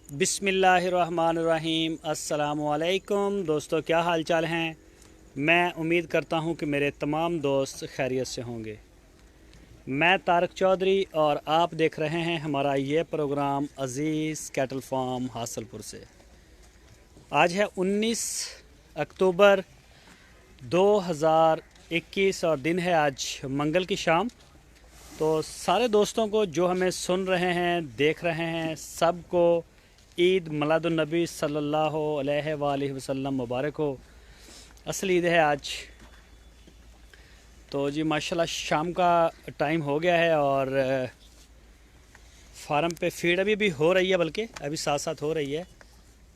बिस्मिल्लाहिर्रहमानिर्रहीम। अस्सलामुअलैकुम दोस्तों, क्या हाल चाल हैं। मैं उम्मीद करता हूं कि मेरे तमाम दोस्त खैरियत से होंगे। मैं तारक चौधरी और आप देख रहे हैं हमारा ये प्रोग्राम अज़ीज़ कैटल फार्म हासलपुर से। आज है 19 अक्टूबर 2021 और दिन है आज मंगल की शाम। तो सारे दोस्तों को जो हमें सुन रहे हैं, देख रहे हैं, सबको ईद मिलादुन्नबी सल्लल्लाहु अलैहि वसल्लम मुबारक हो। असली ईद है आज। तो जी माशाल्लाह शाम का टाइम हो गया है और फार्म पे फीड अभी भी हो रही है, बल्कि अभी साथ साथ हो रही है।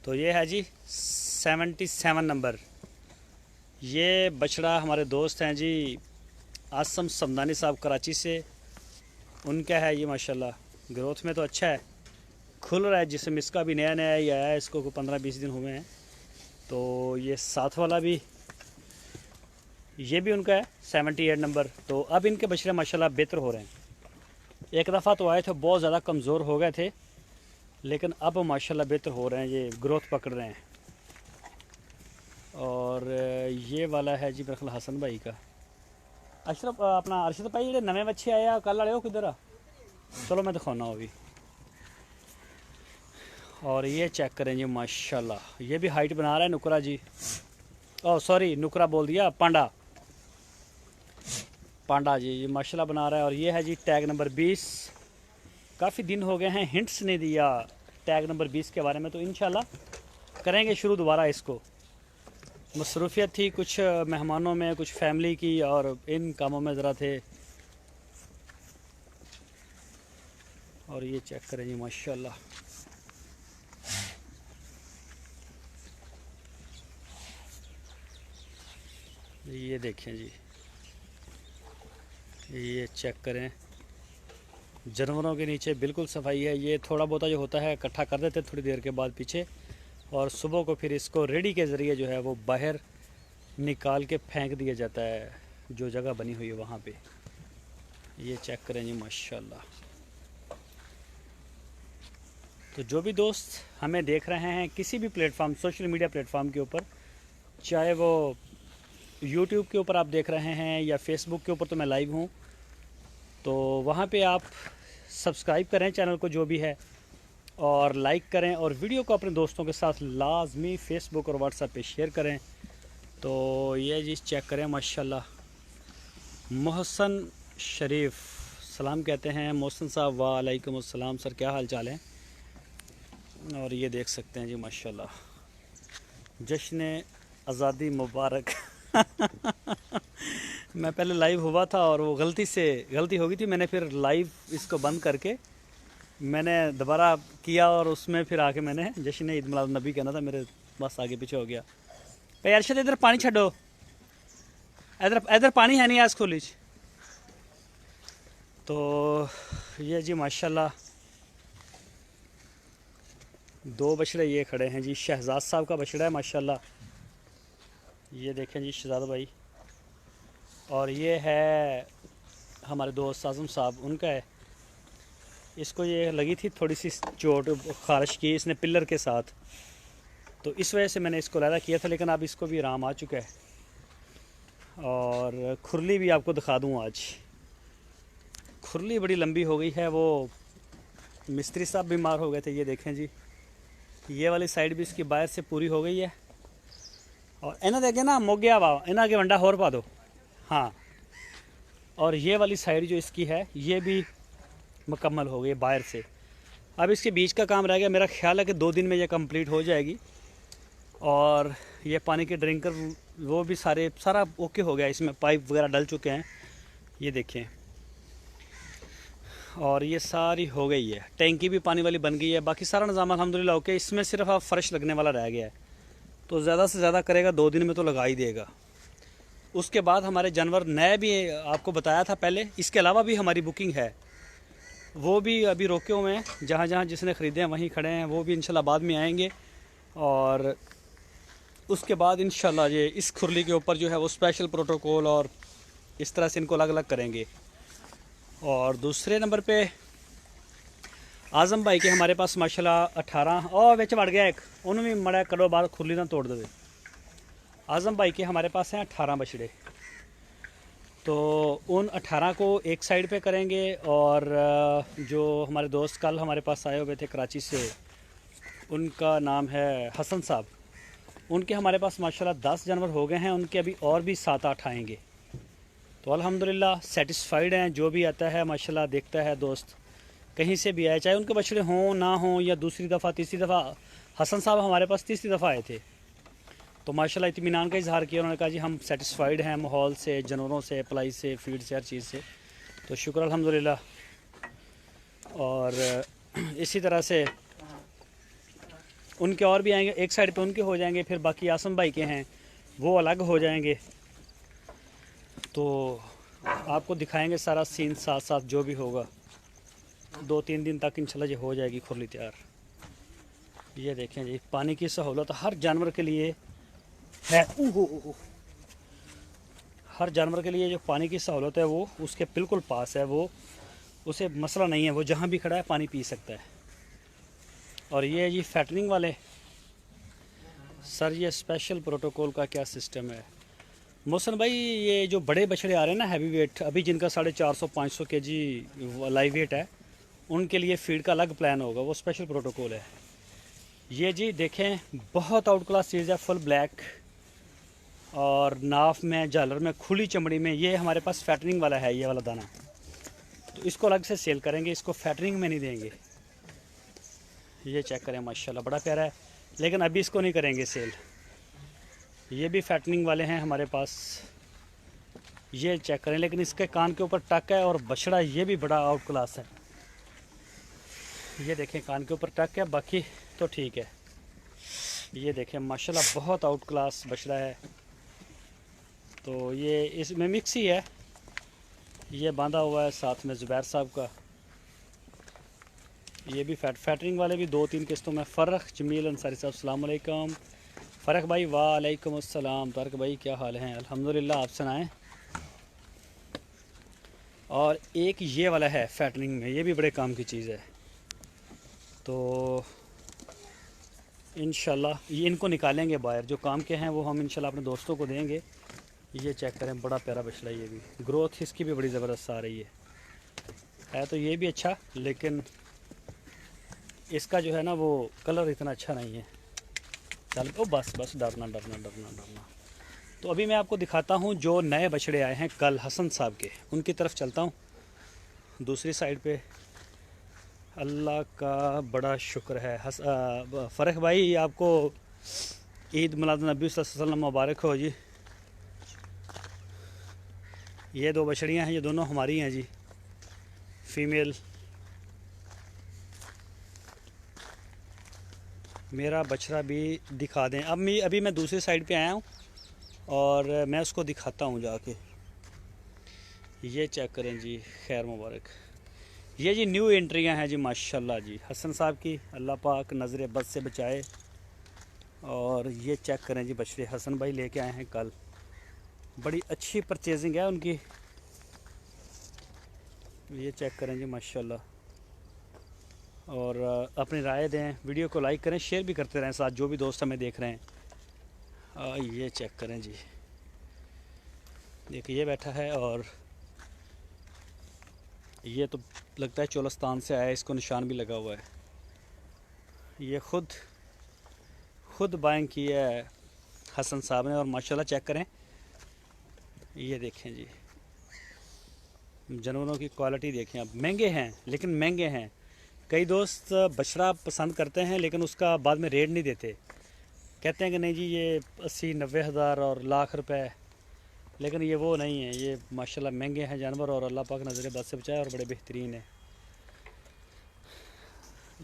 तो ये है जी 77 नंबर। ये बछड़ा हमारे दोस्त हैं जी आसम समदानी साहब कराची से। उनका है ये माशाल्लाह, ग्रोथ में तो अच्छा है, खुल रहा है। जिसम इसका भी नया नया ही आया है, इसको 15-20 दिन हुए हैं। तो ये साथ वाला भी, ये भी उनका है 78 नंबर। तो अब इनके बछड़े माशाल्लाह बेहतर हो रहे हैं। एक दफ़ा तो आए थे बहुत ज़्यादा कमज़ोर हो गए थे, लेकिन अब माशाल्लाह बेहतर हो रहे हैं, ये ग्रोथ पकड़ रहे हैं। और ये वाला है जी मेरे ख्याल हसन भाई का। अशरफ अपना अरशद भाई जे नवे बच्चे आए आ कल आए हो किधर आ, चलो मैं दिखाना हो अभी। और ये चेक करें जी माशाल्लाह, ये भी हाइट बना रहा है नुकरा जी। ओह सॉरी, नुकरा बोल दिया, पांडा। पांडा जी ये माशाल्लाह बना रहा है। और ये है जी टैग नंबर 20। काफ़ी दिन हो गए हैं हिंट्स नहीं दिया टैग नंबर 20 के बारे में, तो इंशाल्लाह करेंगे शुरू दोबारा इसको। मसरूफियत थी कुछ मेहमानों में, कुछ फैमिली की, और इन कामों में ज़रा थे। और ये चेक करें जी माशाल्लाह, ये देखें जी, ये चेक करें। जानवरों के नीचे बिल्कुल सफाई है। ये थोड़ा बहुत जो होता है इकट्ठा कर देते थोड़ी देर के बाद पीछे, और सुबह को फिर इसको रेडी के ज़रिए जो है वो बाहर निकाल के फेंक दिया जाता है, जो जगह बनी हुई है वहाँ पे। ये चेक करें जी माशाल्लाह। तो जो भी दोस्त हमें देख रहे हैं किसी भी प्लेटफॉर्म, सोशल मीडिया प्लेटफॉर्म के ऊपर, चाहे वो यूट्यूब के ऊपर आप देख रहे हैं या फेसबुक के ऊपर, तो मैं लाइव हूँ, तो वहाँ पे आप सब्सक्राइब करें चैनल को जो भी है, और लाइक करें, और वीडियो को अपने दोस्तों के साथ लाजमी फेसबुक और व्हाट्सएप पे शेयर करें। तो ये जी चेक करें माशाल्लाह। मोहसन शरीफ सलाम कहते हैं मोहसन साहब। वालेकुम अस्सलाम सर, क्या हाल चाल है। और ये देख सकते हैं जी माशाल्लाह, जश्न आज़ादी मुबारक। मैं पहले लाइव हुआ था और वो गलती हो गई थी, मैंने फिर लाइव इसको बंद करके मैंने दोबारा किया, और उसमें फिर आके मैंने जश्न ईद मिलाद नबी कहना था, मेरे बस आगे पीछे हो गया। भाई अरशद इधर पानी छो, इधर इधर पानी है नहीं आज खोलीज। तो ये जी माशाल्लाह दो बछड़े ये खड़े हैं जी, शहजाद साहब का बछड़ा है माशाल्लाह। ये देखें जी शहजाद भाई। और ये है हमारे दोस्त आज़म साहब, उनका है। इसको ये लगी थी थोड़ी सी चोट, खारिश की इसने पिलर के साथ, तो इस वजह से मैंने इसको लैदा किया था, लेकिन अब इसको भी आराम आ चुका है। और खुरली भी आपको दिखा दूँ आज, खुरली बड़ी लंबी हो गई है। वो मिस्त्री साहब बीमार हो गए थे, ये देखें जी, ये वाली साइड भी इसकी बाहर से पूरी हो गई है। और इन्हें देखे ना मोगिया वा, इन्हें आगे वंडा होर पा दो। हाँ, और ये वाली साइड जो इसकी है ये भी मुकम्मल हो गई बाहर से। अब इसके बीच का काम रह गया, मेरा ख्याल है कि 2 दिन में ये कंप्लीट हो जाएगी। और ये पानी के ड्रिंकर वो भी सारा ओके हो गया, इसमें पाइप वगैरह डल चुके हैं, ये देखें। और ये सारी हो गई है, टैंकी भी पानी वाली बन गई है, बाकी सारा निज़ाम अल्हम्दुलिल्लाह ओके। इसमें सिर्फ अब फ़र्श लगने वाला रह गया है, तो ज़्यादा से ज़्यादा करेगा 2 दिन में तो लगा ही देगा। उसके बाद हमारे जानवर नए भी आपको बताया था पहले, इसके अलावा भी हमारी बुकिंग है, वो भी अभी रोके हुए हैं। जहाँ जहाँ जिसने ख़रीदे हैं वहीं खड़े हैं, वो भी इंशाल्लाह बाद में आएंगे। और उसके बाद इंशाल्लाह ये इस खुरली के ऊपर जो है वो स्पेशल प्रोटोकॉल और इस तरह से इनको अलग अलग करेंगे। और दूसरे नंबर पे आज़म भाई के हमारे पास माशाल्लाह 18 और विच वड़ गया एक उन्होंने भी मड़ा करो बाहर खुली ना तोड़ दे। आज़म भाई के हमारे पास हैं 18 बछड़े, तो उन 18 को एक साइड पे करेंगे। और जो हमारे दोस्त कल हमारे पास आए हुए थे कराची से, उनका नाम है हसन साहब, उनके हमारे पास माशाल्लाह 10 जानवर हो गए हैं, उनके अभी और भी 7-8 आएंगे। तो अल्हम्दुलिल्लाह सेटिस्फाइड हैं। जो भी आता है माशाल्लाह देखता है दोस्त, कहीं से भी आए, चाहे उनके बछड़े हों ना हों, या दूसरी दफ़ा तीसरी दफ़ा। हसन साहब हमारे पास तीसरी दफ़ा आए थे, तो माशाल्लाह इत्मीनान का इजहार किया। उन्होंने कहा जी हम सेटिस्फाइड हैं माहौल से, जानवरों से, पलाई से, फीड से, हर चीज़ से। तो शुक्र अल्हम्दुलिल्लाह। और इसी तरह से उनके और भी आएंगे, एक साइड पे उनके हो जाएंगे, फिर बाकी आसम भाई के हैं वो अलग हो जाएंगे। तो आपको दिखाएंगे सारा सीन साथ साथ जो भी होगा। 2-3 दिन तक इंशाल्लाह ये हो जाएगी खुरली तैयार। ये देखें जी, पानी की सहूलत हर जानवर के लिए है। हर जानवर के लिए जो पानी की सहूलत है वो उसके बिल्कुल पास है, वो उसे मसला नहीं है, वो जहाँ भी खड़ा है पानी पी सकता है। और ये जी फैटनिंग वाले सर, ये स्पेशल प्रोटोकॉल का क्या सिस्टम है मोहसन भाई? ये जो बड़े बछड़े आ रहे हैं ना हैवी वेट, अभी जिनका 450-500 kg लाइव वेट है, उनके लिए फीड का अलग प्लान होगा, वो स्पेशल प्रोटोकॉल है। ये जी देखें, बहुत आउट क्लास चीज़ है, फुल ब्लैक और नाफ में, झालर में, खुली चमड़ी में। ये हमारे पास फैटनिंग वाला है, ये वाला दाना, तो इसको अलग से सेल करेंगे, इसको फैटनिंग में नहीं देंगे। ये चेक करें माशाल्लाह, बड़ा प्यारा है, लेकिन अभी इसको नहीं करेंगे सेल। ये भी फैटनिंग वाले हैं हमारे पास, ये चेक करें, लेकिन इसके कान के ऊपर टक है। और बछड़ा ये भी बड़ा आउट क्लास है, ये देखें कान के ऊपर टक है, बाकी तो ठीक है। ये देखें माशाल्लाह बहुत आउट क्लास बछड़ा है। तो ये इसमें मिक्स ही है, ये बांधा हुआ है साथ में ज़ुबैर साहब का। ये भी फैटरिंग वाले भी 2-3 किस्तों में। फ़र्क जमील अंसारी साहब अस्सलाम वालेकुम। फ़र्क भाई वालेकुम अस्सलाम। तारक भाई क्या हाल हैं? अल्हम्दुलिल्लाह, आप सुनाएं। और एक ये वाला है फैटरिंग में, ये भी बड़े काम की चीज़ है। तो इंशाल्लाह ये इनको निकालेंगे बाहर, जो काम के हैं वो हम इंशाल्लाह अपने दोस्तों को देंगे। ये चेक करें, बड़ा प्यारा बछड़ा, ये भी ग्रोथ इसकी भी बड़ी ज़बरदस्त आ रही है। तो ये भी अच्छा, लेकिन इसका जो है ना वो कलर इतना अच्छा नहीं है। चल ओ बस बस, डरना डरना डरना डरना। तो अभी मैं आपको दिखाता हूँ जो नए बछड़े आए हैं कल हसन साहब के, उनकी तरफ चलता हूँ दूसरी साइड पे। अल्लाह का बड़ा शुक्र है। फ़र्क भाई आपको ईद मिलाद नबी सल्लल्लाहु अलैहि वसल्लम मुबारक हो जी। ये 2 बछड़ियाँ हैं, ये दोनों हमारी हैं जी, फीमेल। मेरा बछड़ा भी दिखा दें। अभी मैं दूसरी साइड पे आया हूँ और मैं उसको दिखाता हूँ जाके। ये चेक करें जी, खैर मुबारक। ये जी न्यू एंट्रियाँ हैं जी माशाल्लाह जी हसन साहब की, अल्लाह पाक नज़र बद से बचाए। और ये चेक करें जी बछड़े हसन भाई लेके आए हैं कल, बड़ी अच्छी परचेजिंग है उनकी। ये चेक करें जी माशाल्लाह। और अपनी राय दें, वीडियो को लाइक करें, शेयर भी करते रहें साथ, जो भी दोस्त हमें देख रहे हैं। ये चेक करें जी, देखिए ये बैठा है, और ये तो लगता है चोलस्तान से आया, इसको निशान भी लगा हुआ है। ये खुद बाइंग की है हसन साहब ने, और माशाल्लाह चेक करें, ये देखें जी जानवरों की क्वालिटी देखें। अब महंगे हैं, लेकिन महंगे हैं। कई दोस्त बछड़ा पसंद करते हैं लेकिन उसका बाद में रेट नहीं देते, कहते हैं कि नहीं जी ये 80-90 हज़ार और लाख रुपए, लेकिन ये वो नहीं है। ये माशाल्लाह महंगे हैं जानवर, और अल्लाह पाक नज़र बद से बचाए, और बड़े बेहतरीन है।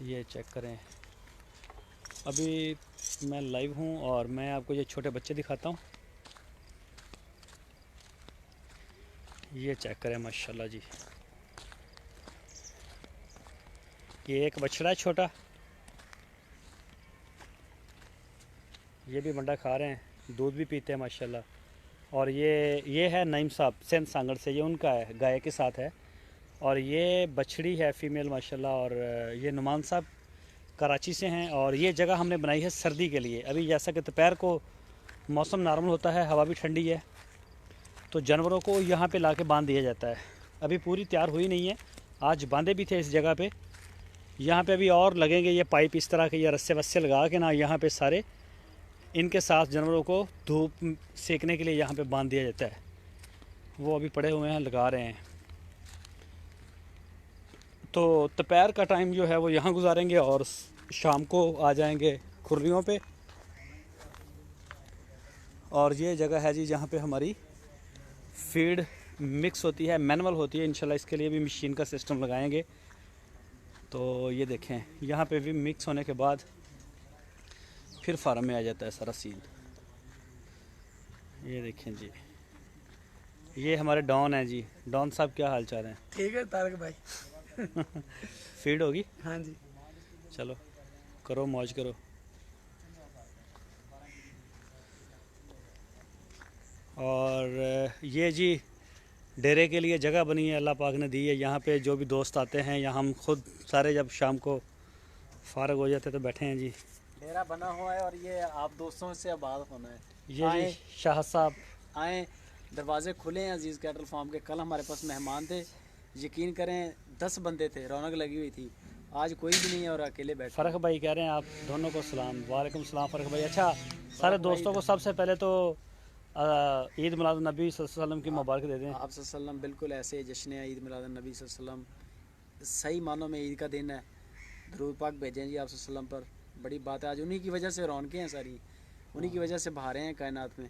ये चेक करें, अभी मैं लाइव हूँ और मैं आपको ये छोटे बच्चे दिखाता हूँ। ये चेक करें माशाल्लाह जी, ये एक बछड़ा है छोटा, ये भी मंडा खा रहे हैं, दूध भी पीते हैं माशाल्लाह। और ये है नईम साहब सेंध सांगड़ से, ये उनका है, गाय के साथ है। और ये बछड़ी है फीमेल माशाल्लाह। और ये नुमान साहब कराची से हैं और ये जगह हमने बनाई है सर्दी के लिए। अभी जैसा कि दोपहर को मौसम नॉर्मल होता है, हवा भी ठंडी है, तो जानवरों को यहाँ पे लाके बांध दिया जाता है। अभी पूरी तैयार हुई नहीं है, आज बांधे भी थे इस जगह पे। यहाँ पे अभी और लगेंगे ये पाइप इस तरह के, ये रस्से वस्से लगा के ना यहाँ पे सारे इनके साथ जानवरों को धूप सेकने के लिए यहाँ पे बांध दिया जाता है। वो अभी पड़े हुए हैं, लगा रहे हैं। तो दोपहर का टाइम जो है वो यहाँ गुजारेंगे और शाम को आ जाएंगे खुर्रियों पे। और ये जगह है जी जहाँ पे हमारी फीड मिक्स होती है, मैनुअल होती है। इंशाल्लाह इसके लिए भी मशीन का सिस्टम लगाएंगे। तो ये देखें, यहाँ पे भी मिक्स होने के बाद फिर फार्म में आ जाता है सारा सीन। ये देखें जी, ये हमारे डॉन हैं जी। डॉन साहब क्या हाल चाल हैं? ठीक है तारक भाई। फीड होगी? हाँ जी, चलो करो, मौज करो। और ये जी डेरे के लिए जगह बनी है, अल्लाह पाक ने दी है। यहाँ पे जो भी दोस्त आते हैं, यहाँ हम खुद सारे जब शाम को फारग हो जाते तो बैठे हैं जी। डेरा बना हुआ है और ये आप दोस्तों से आबाद होना है। ये जी शाह साहब आए, दरवाजे खुले हैं अजीज़ कैटल फार्म के। कल हमारे पास मेहमान थे, यकीन करें 10 बंदे थे, रौनक लगी हुई थी। आज कोई भी नहीं है और अकेले बैठे। फ़र्क भाई कह रहे हैं आप दोनों को सलाम। वालेकुम सलाम फ़र्क भाई। अच्छा, सारे दोस्तों को सबसे पहले तो ईद मिलाद नबी सल्लल्लाहु अलैहि वसल्लम की मुबारक दे दें। आप सल्लम बिल्कुल ऐसे जश्न है ईद मिलाद नबी सल्लम, सही मानों में ईद का दिन है। दरूद पाक भेजें जी आप सल्लम पर, बड़ी बात है। आज उन्हीं की वजह से रौनकें हैं सारी, उन्हीं की वजह से बहारें हैं कायनात में।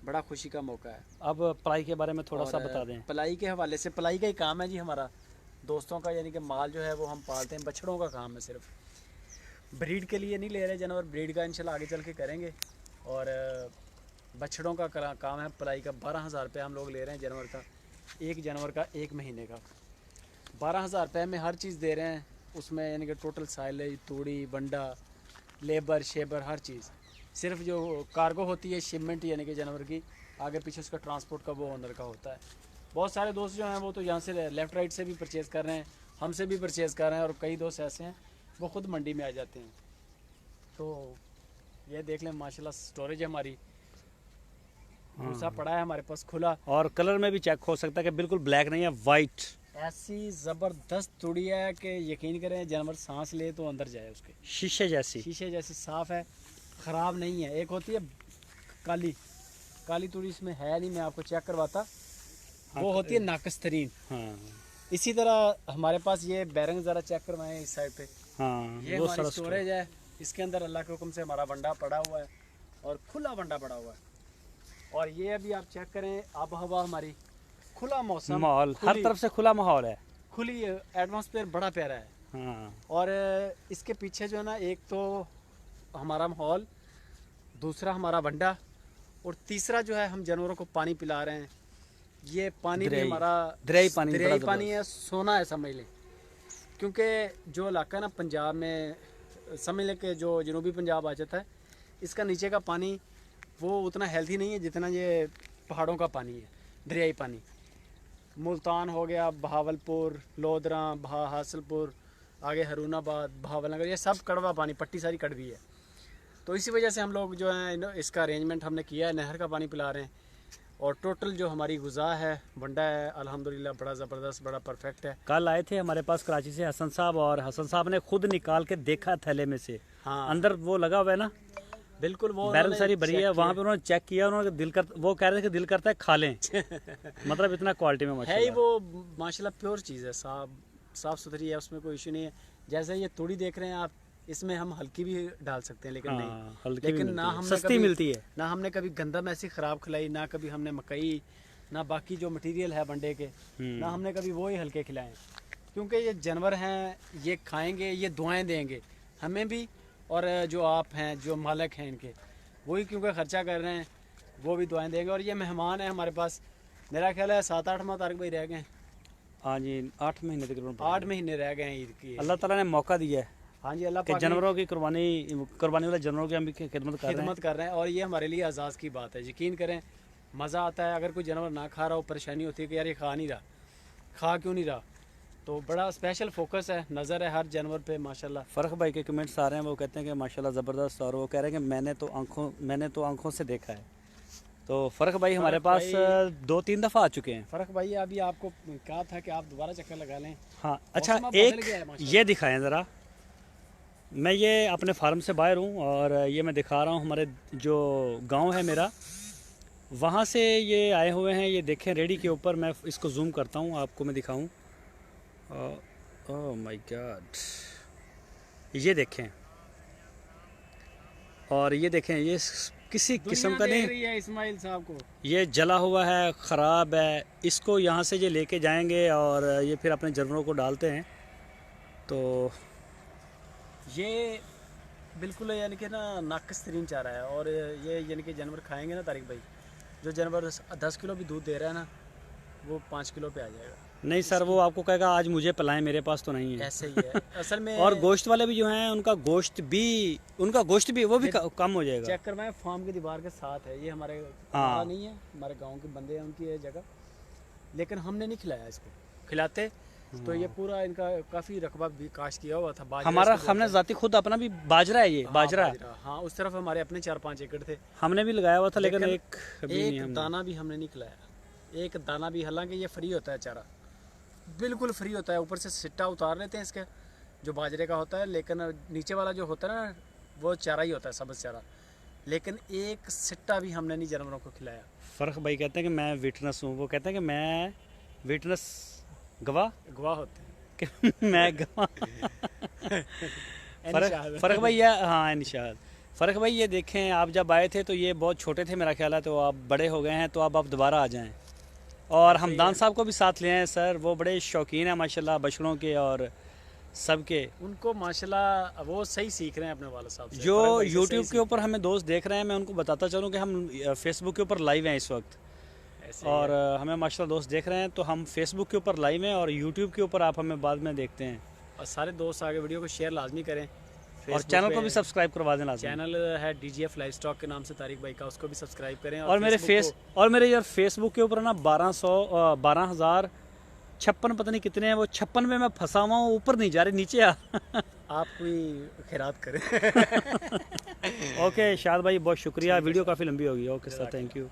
बड़ा खुशी का मौका है। अब पढ़ाई के बारे में थोड़ा सा बता दें। पलाई के हवाले से, पलाई का ही काम है जी हमारा दोस्तों का, यानी कि माल जो है वो हम पालते हैं। बछड़ों का काम है, सिर्फ ब्रीड के लिए नहीं ले रहे जानवर, ब्रीड का इंशाल्लाह आगे चल के करेंगे। और बछड़ों का काम है पलाई का। 12,000 रुपये हम लोग ले रहे हैं जानवर का, एक जानवर का 1 महीने का 12,000 रुपये में हर चीज़ दे रहे हैं उसमें, यानी कि टोटल साइलेज, तूड़ी, बंडा, लेबर शेबर, हर चीज़। सिर्फ जो कार्गो होती है शिपमेंट, यानी कि जानवर की आगे पीछे उसका ट्रांसपोर्ट का, वो ओनर का होता है। बहुत सारे दोस्त जो हैं वो तो यहाँ से लेफ़्ट राइट से भी परचेज़ कर रहे हैं, हमसे भी परचेज़ कर रहे हैं, और कई दोस्त ऐसे हैं वो ख़ुद मंडी में आ जाते हैं। तो ये देख लें माशाल्लाह स्टोरेज है हमारी, भूसा पड़ा है हमारे पास खुला। और कलर में भी चेक हो सकता है कि बिल्कुल ब्लैक नहीं है, वाइट। ऐसी ज़बरदस्त तुड़ी है कि यकीन करें जानवर सांस ले तो अंदर जाए उसके, शीशे जैसी, शीशे जैसी साफ़ है, ख़राब नहीं है। एक होती है काली, काली तुड़ी इसमें है नहीं, मैं आपको चेक करवाता। वो होती है नाकस तरीन। हाँ, इसी तरह हमारे पास ये बैरंग ज़रा चेक करवाएं इस साइड पे। हाँ, ये हमारी स्टोरेज है, इसके अंदर अल्लाह के हुक्म से हमारा बंडा पड़ा हुआ है और खुला बंडा पड़ा हुआ है। और ये अभी आप चेक करें आब हवा हमारी, खुला मौसम, माहौल हर तरफ से खुला माहौल है, खुली एटमॉस्फेयर बड़ा प्यारा है। हाँ। और इसके पीछे जो है ना, एक तो हमारा माहौल, दूसरा हमारा बंडा, और तीसरा जो है हम जानवरों को पानी पिला रहे हैं। ये पानी भी हमारा दरियाई पानी है, सोना है समझ लें। क्योंकि जो इलाका है ना पंजाब में, समझ लें कि जो जनूबी पंजाब आ जाता है, इसका नीचे का पानी वो उतना हेल्थी नहीं है जितना ये पहाड़ों का पानी है, दरियाई पानी। मुल्तान हो गया, बहावलपुर, लोधरा, हासिलपुर, आगे हरूनाबाद, बहावलनगर, ये सब कड़वा पानी, पट्टी सारी कड़वी है। तो इसी वजह से हम लोग जो है इसका अरेंजमेंट हमने किया है, नहर का पानी पिला रहे हैं। और टोटल जो हमारी गुज़ा है, बंडा है, अल्हम्दुलिल्लाह बड़ा ज़बरदस्त, बड़ा परफेक्ट है। कल आए थे हमारे पास कराची से हसन साहब, और हसन साहब ने खुद निकाल के देखा थैले में से। हाँ, अंदर वो लगा हुआ है ना, बिल्कुल वो बैरल सारी भरी है, वहाँ पे उन्होंने चेक किया, उन्होंने वो कह रहे थे कि दिल करता है खा लें। मतलब इतना क्वालिटी में है ही माशाल्लाह। वो माशाल्लाह प्योर चीज़ है, साफ सुथरी है, उसमें कोई इशू नहीं है। जैसे ये तूड़ी देख रहे हैं आप, इसमें हम हल्की भी डाल सकते हैं, लेकिन हाँ, नहीं, हल्की लेकिन भी ना मिलती है, हमने सस्ती मिलती है। ना हमने कभी गंदम ऐसी ख़राब खिलाई, ना कभी हमने मकई, ना बाकी जो मटेरियल है बंडे के, ना हमने कभी वो ही हल्के खिलाए। क्योंकि ये जानवर हैं, ये खाएंगे, ये दुआएं देंगे हमें भी, और जो आप हैं, जो मालिक हैं इनके, वही क्योंकि ख़र्चा कर रहे हैं, वो भी दुआएं देंगे। और ये मेहमान है हमारे पास, मेरा ख्याल है 7-8 माह तारक भाई रह गए हैं। हाँ जी, 8 महीने तकरीबन, 8 महीने रह गए हैं ईद की। अल्लाह ताला ने मौका दिया है हाँ जी, अल्लाह कि पाक ने जानवरों की कुर्बानी वाले जानवरों की हम भी खिदमत कर रहे हैं। कर रहे हैं। और ये हमारे लिए एजाज़ की बात है, यकीन करें मज़ा आता है। अगर कोई जानवर ना खा रहा हो, परेशानी होती है कि यार ये खा नहीं रहा, खा क्यों नहीं रहा, तो बड़ा स्पेशल फोकस है, नज़र है हर जानवर पे माशाल्लाह। फ़र्क भाई के कमेंट्स आ रहे हैं, वो कहते हैं कि माशाल्लाह ज़बरदस्त, और वो कह रहे हैं कि मैंने तो आंखों से देखा है। तो फ़र्क भाई हमारे फ़र्क पास भाई 2-3 दफ़ा आ चुके हैं। फ़र्क भाई अभी आपको कहा था कि आप दोबारा चक्कर लगा लें। हाँ अच्छा, मौसम अब बदल एक गया है माशाल्लाह। ये दिखाएं ज़रा। मैं ये अपने फार्म से बाहर हूँ और ये मैं दिखा रहा हूँ हमारे जो गांव है मेरा, वहाँ से ये आए हुए हैं। ये देखें रेडी के ऊपर, मैं इसको जूम करता हूँ आपको मैं दिखाऊँ। ओह माय गॉड, ये देखें, और ये देखें, ये किसी किस्म का दुनिया देख नहीं, रही है इस्माइल साहब को। ये जला हुआ है, ख़राब है। इसको यहाँ से ये लेके जाएंगे और ये फिर अपने जानवरों को डालते हैं। तो ये बिल्कुल यानी कि ना नाकस तरीन चारा है, और ये यानी कि जानवर खाएंगे ना तारिक भाई, जो जानवर 10 किलो भी दूध दे रहा है ना, वो 5 किलो पे आ जाएगा। नहीं सर, वो आपको कहेगा आज मुझे पिलाएं, मेरे पास तो नहीं है। ऐसे ही है असल में। और गोश्त वाले भी जो हैं उनका गोश्त भी वो भी कम हो जाएगा। चेक करवाएं, फार्म की दीवार के साथ है ये, हमारे हाँ। हमारा नहीं है, हमारे गांव के बंदे हैं, उनकी ये जगह, लेकिन हमने नहीं खिलाया इसको। खिलाते तो ये पूरा इनका काफ़ी रकबा भी काश किया हुआ था। बाजरा हमारा इसको हमने बोलते ज़ाती खुद अपना भी बाजरा है, ये हैं। बाजरा हाँ, हाँ उस तरफ हमारे अपने 4-5 एकड़ थे, हमने भी लगाया हुआ था, लेकिन एक भी नहीं एक हमने। दाना भी हमने नहीं खिलाया, एक दाना भी। हालांकि ये फ्री होता है चारा, बिल्कुल फ्री होता है। ऊपर से सिट्टा उतार लेते हैं इसके, जो बाजरे का होता है, लेकिन नीचे वाला जो होता है ना, वो चारा ही होता है, सब्ज़ चारा। लेकिन एक सिट्टा भी हमने नहीं जानवरों को खिलाया। फ़र्क भाई कहते हैं कि मैं विटनेस हूँ, वो कहते हैं कि मैं विटनेस गवाह गवाह होते हैं। कि मैं गवाह। फ़र्क भाई हाँ निशाद। फ़र्क भाई ये देखें, आप जब आए थे तो ये बहुत छोटे थे मेरा ख्याल है, तो आप बड़े हो गए हैं, तो अब आप दोबारा आ जाएं। और हमदान साहब को भी साथ ले आए सर, वो बड़े शौकीन हैं माशाल्लाह बछड़ों के और सब के। उनको माशाल्लाह वो सही सीख रहे हैं अपने वाले साहब से। जो फरक भाई से यूट्यूब सही के ऊपर हमें दोस्त देख रहे हैं, मैं उनको बताता चलूँ कि हम फेसबुक के ऊपर लाइव हैं इस वक्त, सीख- ऐसे ही और है। हमें माशाल्लाह दोस्त देख रहे हैं। तो हम फेसबुक के ऊपर लाइव हैं और यूट्यूब के ऊपर आप हमें बाद में देखते हैं। और सारे दोस्त आगे वीडियो को शेयर लाजमी करें। और Facebook चैनल को पे भी सब्सक्राइब करवा देना लाज़मी। चैनल है DGF लाइव स्टॉक के नाम से तारिक भाई का, उसको भी सब्सक्राइब करें। और मेरे यार फेसबुक के ऊपर ना 12,56 पता नहीं कितने हैं, वो 56 में मैं फंसा हुआ हूँ, ऊपर नहीं जा रही, नीचे आ। आप कोई खैरात करें। ओके शाद भाई, बहुत शुक्रिया, वीडियो काफ़ी लंबी होगी। Okay sir, thank you.